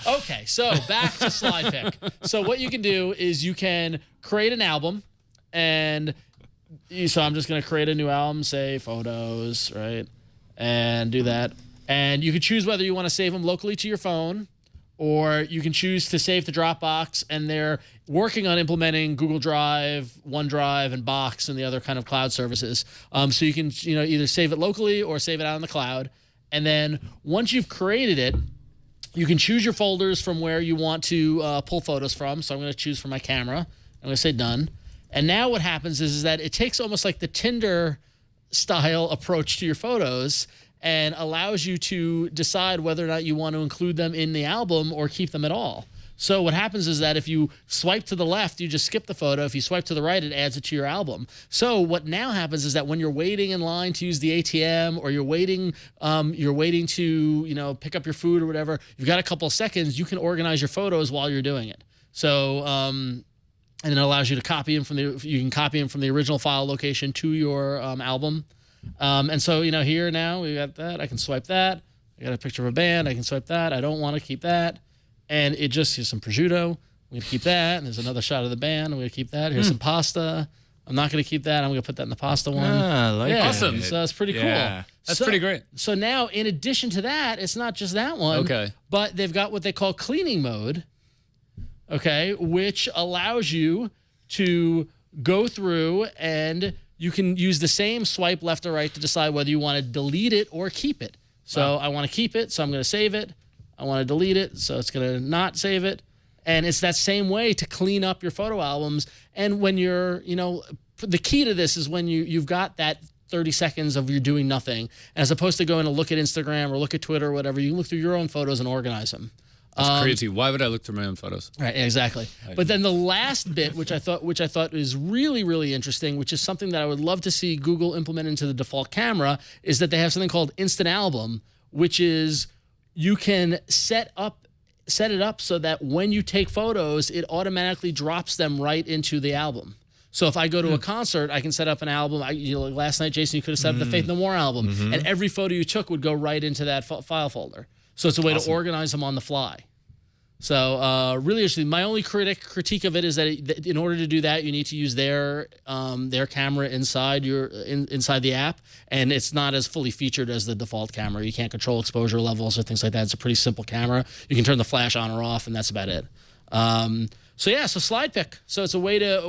Okay, so back to SlidePick. So what you can do is you can create an album, and so I'm just going to create a new album, say photos, right? And do that. And you can choose whether you want to save them locally to your phone, or you can choose to save to Dropbox, and they're working on implementing Google Drive, OneDrive, and Box, and the other kind of cloud services. So you can either save it locally or save it out in the cloud. And then once you've created it, you can choose your folders from where you want to pull photos from. So I'm going to choose from my camera. I'm going to say done. And now what happens is that it takes almost like the Tinder style approach to your photos and allows you to decide whether or not you want to include them in the album or keep them at all. So what happens is that if you swipe to the left, you just skip the photo. If you swipe to the right, it adds it to your album. So what now happens is that when you're waiting in line to use the ATM, or you're waiting to pick up your food or whatever, you've got a couple of seconds, you can organize your photos while you're doing it. So and it allows you to copy them from the original file location to your album. And so, here now we got that. I can swipe that. I got a picture of a band. I can swipe that. I don't want to keep that. And it just, here's some prosciutto. I'm going to keep that. And there's another shot of the band. I'm going to keep that. Here's some pasta. I'm not going to keep that. I'm going to put that in the pasta one. I like it. Awesome. So that's pretty cool. That's pretty great. So now, in addition to that, it's not just that one. But they've got what they call cleaning mode, which allows you to go through, and you can use the same swipe left or right to decide whether you want to delete it or keep it. So I want to keep it, so I'm going to save it. I want to delete it, so it's going to not save it. And it's that same way to clean up your photo albums. And when you're, the key to this is when you've got that 30 seconds of you're doing nothing, as opposed to going to look at Instagram or look at Twitter or whatever, you can look through your own photos and organize them. That's crazy. Why would I look through my own photos? Right, exactly. But then the last bit, which I thought is really, really interesting, which is something that I would love to see Google implement into the default camera, is that they have something called Instant Album, which is you can set it up so that when you take photos, it automatically drops them right into the album. So if I go to a concert, I can set up an album. Last night, Jason, you could have set up the Faith No More album, and every photo you took would go right into that file folder. So it's a way to organize them on the fly. So really interesting. My only critique of it is that in order to do that, you need to use their camera inside the app, and it's not as fully featured as the default camera. You can't control exposure levels or things like that. It's a pretty simple camera. You can turn the flash on or off, and that's about it. So SlidePick. So it's a way to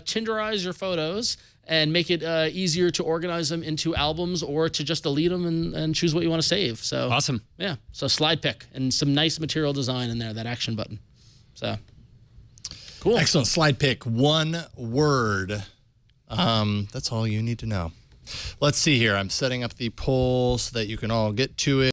Tinderize your photos and make it easier to organize them into albums, or to just delete them and choose what you want to save. So awesome. Yeah. So SlidePick, and some nice material design in there, that action button. So cool. Excellent. SlidePick, one word. That's all you need to know. Let's see here. I'm setting up the poll so that you can all get to it.